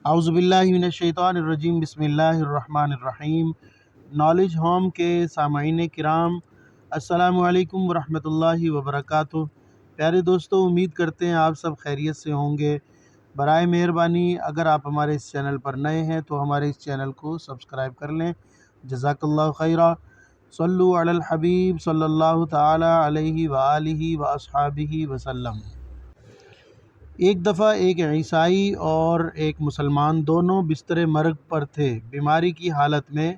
اعوذ باللہ من الشیطان الرجیم، بسم اللہ الرحمن الرحیم۔ نالج ہوم کے سامعین کرام، السلام علیکم ورحمۃ اللہ وبرکاتہ۔ پیارے دوستو، امید کرتے ہیں آپ سب خیریت سے ہوں گے۔ برائے مہربانی اگر آپ ہمارے اس چینل پر نئے ہیں تو ہمارے اس چینل کو سبسکرائب کر لیں۔ جزاک اللہ خیرہ۔ صلو علی الحبیب صلی اللہ تعالی علیہ وآلہ واصحابہ وسلم۔ ایک دفعہ ایک عیسائی اور ایک مسلمان دونوں بستر مرگ پر تھے، بیماری کی حالت میں۔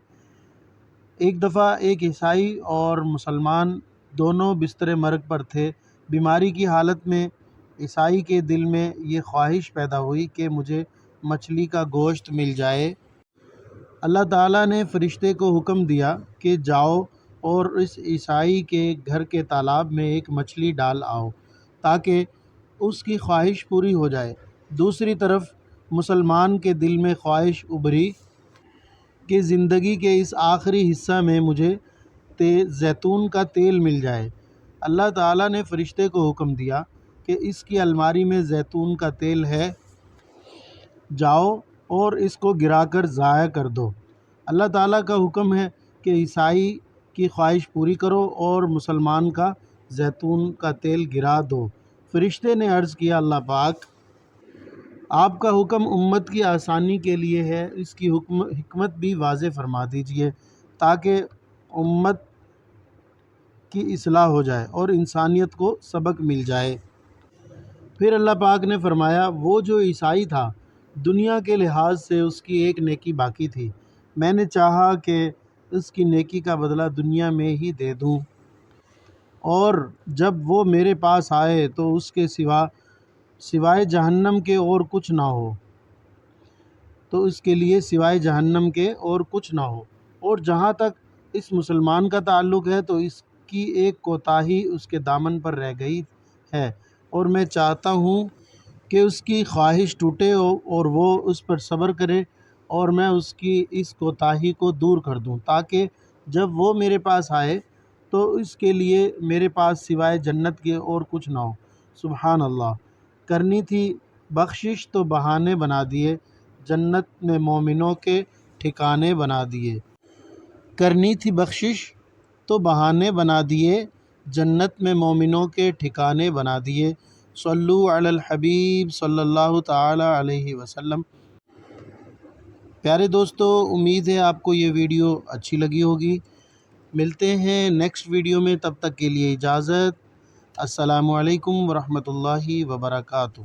ایک دفعہ ایک عیسائی اور مسلمان دونوں بستر مرگ پر تھے، بیماری کی حالت میں۔ عیسائی کے دل میں یہ خواہش پیدا ہوئی کہ مجھے مچھلی کا گوشت مل جائے۔ اللہ تعالیٰ نے فرشتے کو حکم دیا کہ جاؤ اور اس عیسائی کے گھر کے تالاب میں ایک مچھلی ڈال آؤ تاکہ اس کی خواہش پوری ہو جائے۔ دوسری طرف مسلمان کے دل میں خواہش ابھری کہ زندگی کے اس آخری حصہ میں مجھے زیتون کا تیل مل جائے۔ اللہ تعالیٰ نے فرشتے کو حکم دیا کہ اس کی الماری میں زیتون کا تیل ہے، جاؤ اور اس کو گرا کر ضائع کر دو۔ اللہ تعالیٰ کا حکم ہے کہ عیسائی کی خواہش پوری کرو اور مسلمان کا زیتون کا تیل گرا دو۔ فرشتے نے عرض کیا، اللہ پاک، آپ کا حکم امت کی آسانی کے لیے ہے، اس کی حکمت بھی واضح فرما دیجئے تاکہ امت کی اصلاح ہو جائے اور انسانیت کو سبق مل جائے۔ پھر اللہ پاک نے فرمایا، وہ جو عیسائی تھا، دنیا کے لحاظ سے اس کی ایک نیکی باقی تھی، میں نے چاہا کہ اس کی نیکی کا بدلہ دنیا میں ہی دے دوں، اور جب وہ میرے پاس آئے تو اس کے سوائے جہنم کے اور کچھ نہ ہو، تو اس کے لیے سوائے جہنم کے اور کچھ نہ ہو۔ اور جہاں تک اس مسلمان کا تعلق ہے تو اس کی ایک کوتاہی اس کے دامن پر رہ گئی ہے، اور میں چاہتا ہوں کہ اس کی خواہش ٹوٹے اور وہ اس پر صبر کرے، اور میں اس کی اس کوتاہی کو دور کر دوں تاکہ جب وہ میرے پاس آئے تو اس کے لیے میرے پاس سوائے جنت کے اور کچھ نہ ہو۔ سبحان اللہ۔ کرنی تھی بخشش تو بہانے بنا دیے، جنت میں مومنوں کے ٹھکانے بنا دیے۔ کرنی تھی بخشش تو بہانے بنا دیے، جنت میں مومنوں کے ٹھکانے بنا دیے۔ صلو علی الحبیب صلی اللہ تعالی علیہ وسلم۔ پیارے دوستو، امید ہے آپ کو یہ ویڈیو اچھی لگی ہوگی۔ ملتے ہیں نیکسٹ ویڈیو میں، تب تک کے لیے اجازت۔ السلام علیکم ورحمۃ اللہ وبرکاتہ۔